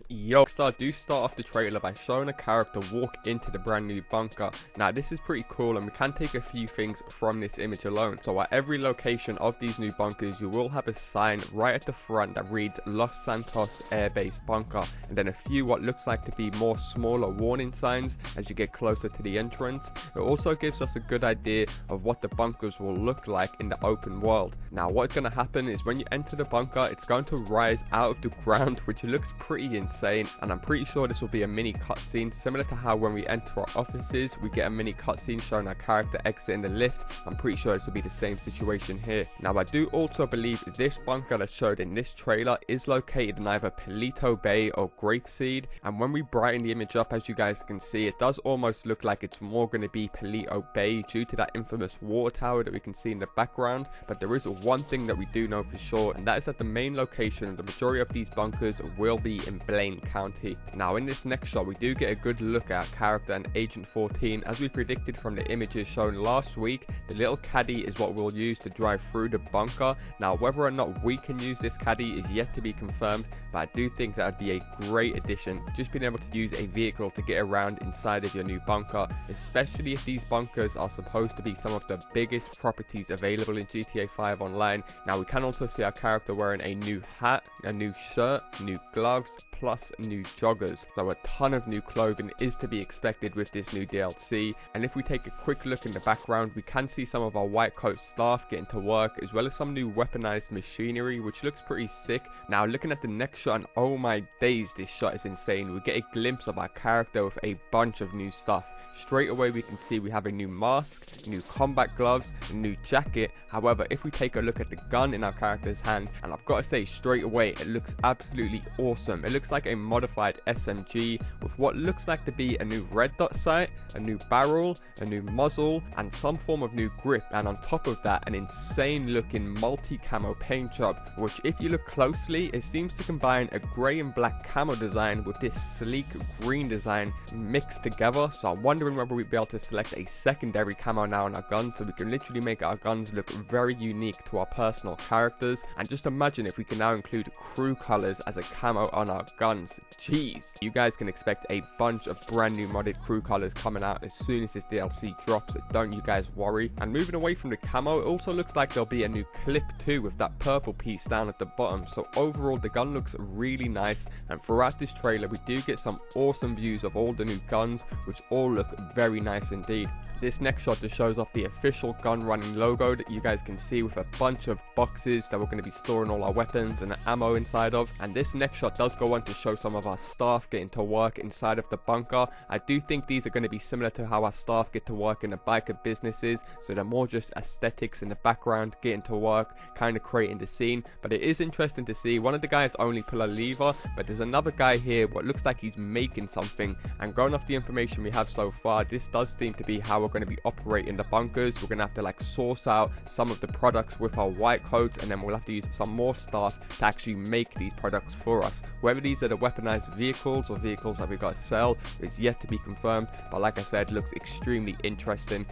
Yo, Rockstar do start off the trailer by showing a character walk into the brand new bunker. Now this is pretty cool and we can take a few things from this image alone. So at every location of these new bunkers you will have a sign right at the front that reads Los Santos Air Base Bunker, and then a few what looks like to be more smaller warning signs as you get closer to the entrance. It also gives us a good idea of what the bunkers will look like in the open world. Now what's going to happen is when you enter the bunker, it's going to rise out of the ground, which looks pretty insane, and I'm pretty sure this will be a mini cutscene similar to how when we enter our offices we get a mini cutscene showing our character exiting the lift. I'm pretty sure this will be the same situation here. Now I do also believe this bunker that's showed in this trailer is located in either Palito Bay or Grapeseed, and when we brighten the image up, as you guys can see, it does almost look like it's more going to be Palito Bay due to that infamous water tower that we can see in the background. But there is one thing that we do know for sure, and that is that the main location of the majority of these bunkers will be in Blaine County. Now in this next shot we do get a good look at character and Agent 14. As we predicted from the images shown last week, the little caddy is what we'll use to drive through the bunker. Now whether or not we can use this caddy is yet to be confirmed, but I do think that would be a great addition, just being able to use a vehicle to get around inside of your new bunker, especially if these bunkers are supposed to be some of the biggest properties available in GTA 5 Online. Now we can also see our character wearing a new hat, a new shirt, new gloves, plus new joggers. So a ton of new clothing is to be expected with this new DLC. And if we take a quick look in the background, we can see some of our white coat staff getting to work, as well as some new weaponized machinery, which looks pretty sick. Now looking at the next shot, and oh my days, this shot is insane. We get a glimpse of our character with a bunch of new stuff. Straight away we can see we have a new mask, new combat gloves, a new jacket. However, if we take a look at the gun in our character's hand, and I've got to say straight away, it looks absolutely awesome. It looks like a modified SMG with what looks like to be a new red dot sight, a new barrel, a new muzzle, and some form of new grip. And on top of that, an insane looking multi-camo paint job, which if you look closely, it seems to combine a grey and black camo design with this sleek green design mixed together. So I'm wondering whether we'd be able to select a secondary camo now on our gun, so we can literally make our guns look very unique to our personal characters. And just imagine if we can now include crew colors as a camo on our guns. Jeez, you guys can expect a bunch of brand new modded crew colors coming out as soon as this DLC drops, so don't you guys worry. And moving away from the camo, it also looks like there'll be a new clip too with that purple piece down at the bottom. So overall the gun looks really nice, and throughout this trailer we do get some awesome views of all the new guns, which all look very nice indeed. This next shot just shows off the official Gunrunning logo that you guys can see with a bunch of boxes that we're going to be storing all our weapons and ammo inside of. And this next shot does go on to show some of our staff getting to work inside of the bunker. I do think these are going to be similar to how our staff get to work in the biker businesses, so they're more just aesthetics in the background, getting to work, kind of creating the scene. But it is interesting to see one of the guys only pull a lever, but there's another guy here what looks like he's making something. And going off the information we have so far, this does seem to be how we're going to be operating the bunkers. We're going to have to like source out some of the products with our white coats, and then we'll have to use some more staff to actually make these products for us. Whether these are the weaponized vehicles or vehicles that we got to sell is yet to be confirmed, but like I said, looks extremely interesting.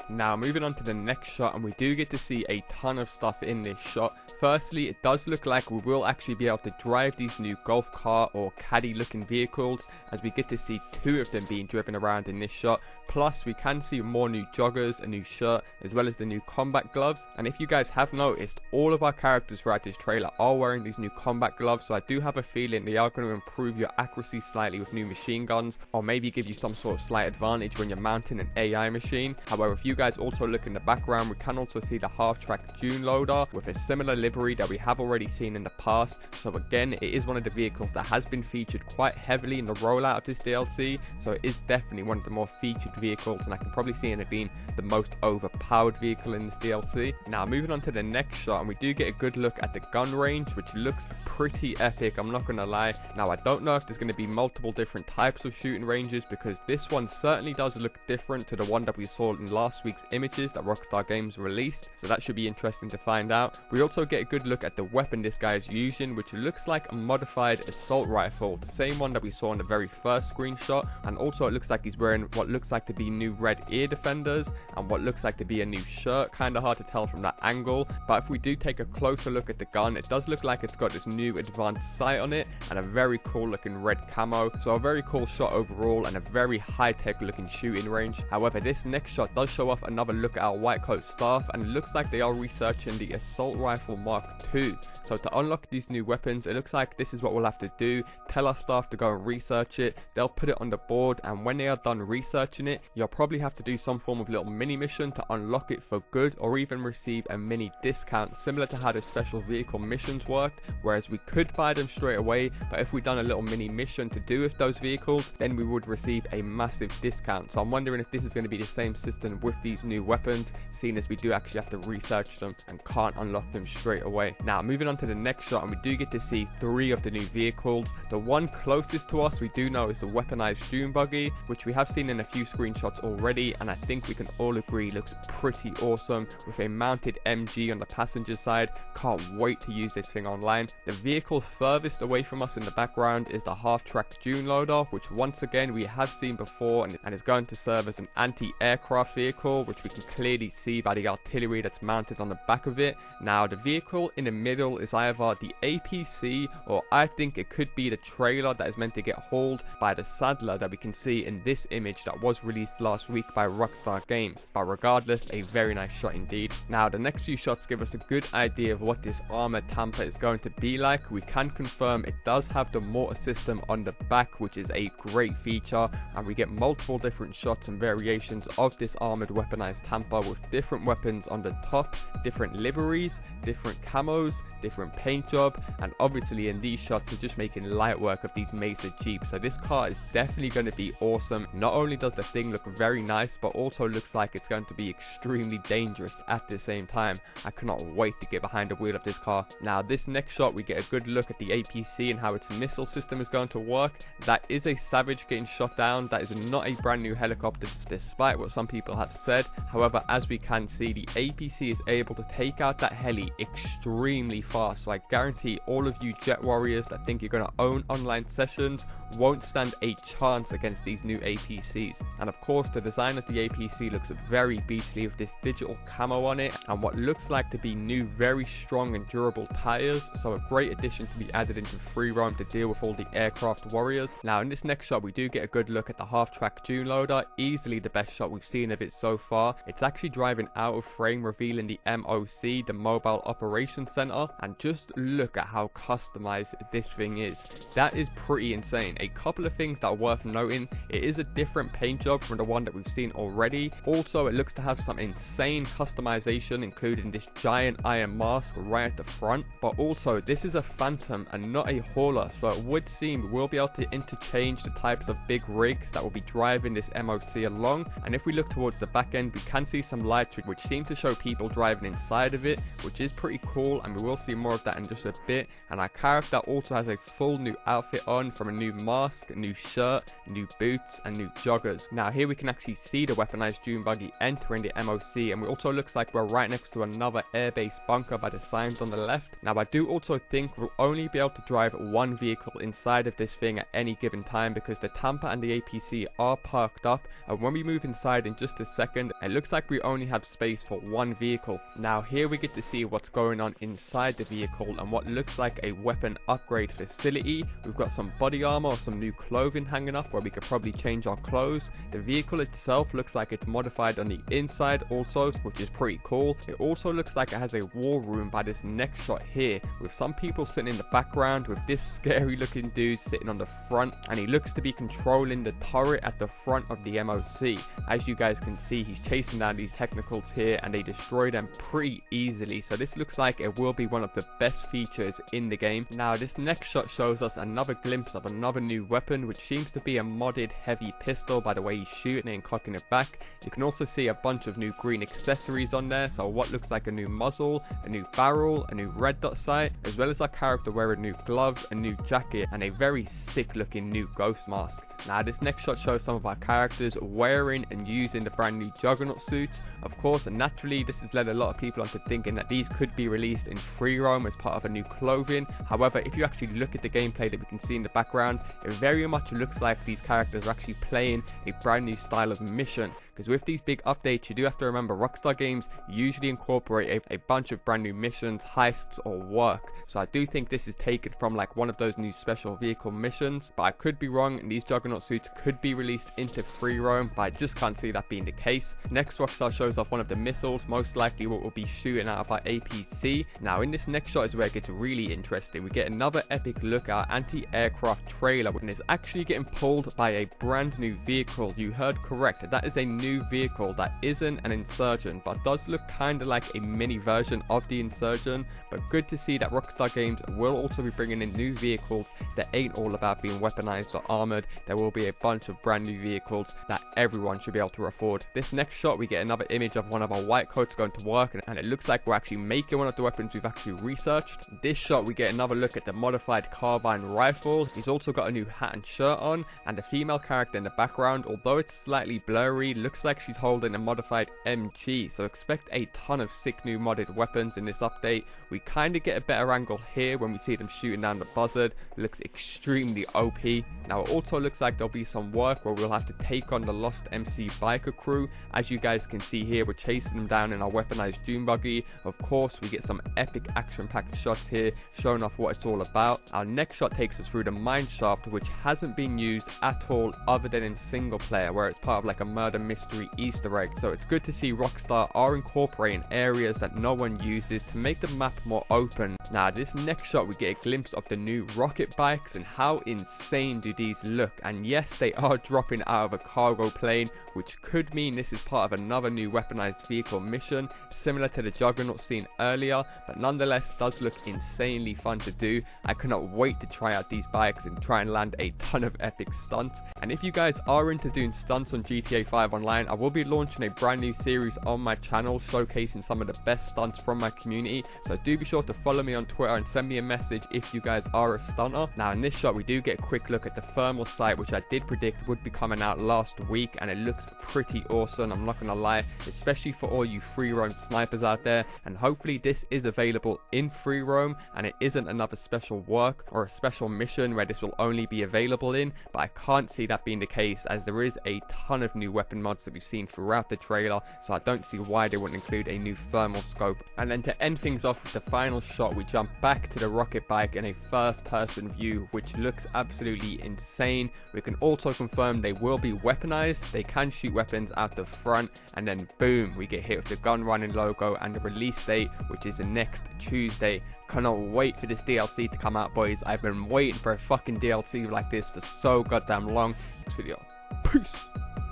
Now moving on to the next shot, and we do get to see a ton of stuff in this shot. Firstly, it does look like we will actually be able to drive these new golf cart or caddy looking vehicles, as we get to see 2 of them being driven around in this shot. Plus we can see more new joggers, a new shirt, as well as the new combat gloves. And if you guys have noticed, all of our characters throughout this trailer are wearing these new combat gloves, so I do have a feeling they are going to improve your accuracy slightly with new machine guns, or maybe give you some sort of slight advantage when you're mounting an AI machine. However, if you guys also look in the background, we can also see the half-track dune loader with a similar livery that we have already seen in the past. So again, it is one of the vehicles that has been featured quite heavily in the rollout of this DLC, so it is definitely one of the more featured vehicles, and I can probably see it being the most overpowered vehicle in this DLC. Now moving on to the next shot, and we do get a good look at the gun range, which looks pretty epic, I'm not gonna lie. Now I don't know if there's going to be multiple different types of shooting ranges, because this one certainly does look different to the one that we saw in last week's images that Rockstar Games released, so that should be interesting to find out. We also get a good look at the weapon this guy is using, which looks like a modified assault rifle, the same one that we saw in the very first screenshot. And also it looks like he's wearing what looks like like to be new red ear defenders and what looks like to be a new shirt. Kind of hard to tell from that angle, but if we do take a closer look at the gun, it does look like it's got this new advanced sight on it and a very cool looking red camo. So a very cool shot overall and a very high-tech looking shooting range. However, this next shot does show off another look at our white coat staff, and it looks like they are researching the assault rifle Mark II. So to unlock these new weapons, it looks like this is what we'll have to do. Tell our staff to go and research it. They'll put it on the board, and when they are done researching it, you'll probably have to do some form of little mini mission to unlock it for good, or even receive a mini discount, similar to how the special vehicle missions worked, whereas we could buy them straight away, but if we done a little mini mission to do with those vehicles, then we would receive a massive discount. So I'm wondering if this is going to be the same system with these new weapons, seeing as we do actually have to research them and can't unlock them straight away. Now moving on to the next shot, and we do get to see 3 of the new vehicles. The one closest to us we do know is the weaponized dune buggy, which we have seen in a few screenshots already, and I think we can all agree looks pretty awesome with a mounted MG on the passenger side. Can't wait to use this thing online. The vehicle furthest away from us in the background is the half-track dune loader, which once again we have seen before, and is going to serve as an anti-aircraft vehicle, which we can clearly see by the artillery that's mounted on the back of it. Now the vehicle in the middle is either the APC, or I think it could be the trailer that is meant to get hauled by the saddler that we can see in this image that was released last week by Rockstar Games. But regardless, a very nice shot indeed. Now the next few shots give us a good idea of what this armored Tampa is going to be like. We can confirm it does have the mortar system on the back, which is a great feature, and we get multiple different shots and variations of this armored weaponized Tampa with different weapons on the top, different liveries, different camos, different paint job, and obviously in these shots we're just making light work of these Mesa Jeeps. So this car is definitely going to be awesome. Not only does the thing look very nice, but also looks like it's going to be extremely dangerous at the same time. I cannot wait to get behind the wheel of this car. Now this next shot we get a good look at the APC and how its missile system is going to work. That is a Savage getting shot down. That is not a brand new helicopter, despite what some people have said. However, as we can see, the APC is able to take out that heli extremely fast. So I guarantee all of you jet warriors that think you're going to own online sessions won't stand a chance against these new APCs. And of course the design of the APC looks very beastly with this digital camo on it and what looks like to be new very strong and durable tires, so a great addition to be added into free roam to deal with all the aircraft warriors. Now in this next shot we do get a good look at the half-track dune loader, easily the best shot we've seen of it so far. It's actually driving out of frame, revealing the MOC, the Mobile Operations Center, and just look at how customized this thing is. That is pretty insane. A couple of things that are worth noting: it is a different paint job from the one that we've seen already. Also, it looks to have some insane customization, including this giant iron mask right at the front. But also, this is a Phantom and not a hauler, so it would seem we'll be able to interchange the types of big rigs that will be driving this MOC along. And if we look towards the back end, we can see some lights which seem to show people driving inside of it, which is pretty cool, and we will see more of that in just a bit. And our character also has a full new outfit on, from a new mask, a new shirt, new boots, and new joggers. Now here we can actually see the weaponized dune buggy entering the MOC, and it also looks like we're right next to another airbase bunker by the signs on the left. Now I do also think we'll only be able to drive one vehicle inside of this thing at any given time, because the Tampa and the APC are parked up, and when we move inside in just a second, it looks like we only have space for one vehicle. Now here we get to see what's going on inside the vehicle and what looks like a weapon upgrade facility. We've got some body armor or some new clothing hanging up where we could probably change our clothes. The vehicle itself looks like it's modified on the inside also, which is pretty cool. It also looks like it has a war room by this next shot here, with some people sitting in the background, with this scary looking dude sitting on the front, and he looks to be controlling the turret at the front of the MOC. As you guys can see, he's chasing down these technicals here and they destroy them pretty easily, so this looks like it will be one of the best features in the game. Now this next shot shows us another glimpse of another new weapon, which seems to be a modded heavy pistol by the way he's shooting it and cocking it back. You can also see a bunch of new green accessories on there, so what looks like a new muzzle, a new barrel, a new red dot sight, as well as our character wearing new gloves, a new jacket, and a very sick looking new ghost mask. Now this next shot shows some of our characters wearing and using the brand new Juggernaut suits. Of course, and naturally this has led a lot of people onto thinking that these could be released in free roam as part of a new clothing. However, if you actually look at the gameplay that we can see in the background, it very much looks like these characters are actually playing a brand new style of mission. Because with these big updates, you do have to remember Rockstar games usually incorporate a bunch of brand new missions, heists, or work. So I do think this is taken from like one of those new special vehicle missions, but I could be wrong, and these Juggernaut suits could be released into free roam, but I just can't see that being the case. Next, Rockstar shows off one of the missiles, most likely what will be shooting out of our APC. Now in this next shot is where it gets really interesting. We get another epic look at our anti-aircraft trailer, and it's actually getting pulled by a brand new vehicle. You heard correct, that is a new vehicle that isn't an Insurgent, but does look kind of like a mini version of the Insurgent. But good to see that Rockstar Games will also be bringing in new vehicles that ain't all about being weaponized or armored. There will be a bunch of brand new vehicles that everyone should be able to afford. This next shot we get another image of one of our white coats going to work, and it looks like we're actually making one of the weapons we've actually researched. This shot we get another look at the modified carbine rifle. He's also got a new hat and shirt on, and the female character in the background, although it's slightly blurry, looks like she's holding a modified MG. So expect a ton of sick new modded weapons in this update. We kind of get a better angle here when we see them shooting down the buzzard. It looks extremely OP. Now it also looks like there'll be some work where we'll have to take on the Lost MC biker crew. As you guys can see here, we're chasing them down in our weaponized dune buggy. Of course, we get some epic action-packed shots here showing off what it's all about. Our next shot takes us through the mine shaft, which hasn't been used at all other than in single player, where it's part of like a murder mystery Easter egg. So it's good to see Rockstar are incorporating areas that no one uses to make the map more open. Now this next shot we get a glimpse of the new rocket bikes, and how insane do these look. And yes, they are dropping out of a cargo plane, which could mean this is part of another new weaponized vehicle mission similar to the Juggernaut seen earlier, but nonetheless does look insanely fun to do. I cannot wait to try out these bikes and try and land a ton of epic stunts. And if you guys are into doing stunts on GTA 5 Online, I will be launching a brand new series on my channel showcasing some of the best stunts from my community. So do be sure to follow me on Twitter and send me a message if you guys are a stunter. Now in this shot we do get a quick look at the thermal sight, which I did predict would be coming out last week, and it looks pretty awesome, I'm not gonna lie, especially for all you free roam snipers out there. And hopefully this is available in free roam and it isn't another special work or a special mission where this will only be available in, but I can't see that being the case, as there is a ton of new weapon mods that we've seen throughout the trailer, so I don't see why they wouldn't include a new thermal scope. And then to end things off with the final shot, we jump back to the rocket bike in a first person view, which looks absolutely insane. We can also confirm they will be weaponized, they can shoot weapons out the front, and then boom, we get hit with the Gunrunning logo and the release date, which is the next Tuesday. Cannot wait for this DLC to come out, boys. I've been waiting for a fucking DLC like this for so goddamn long. Next video. Peace.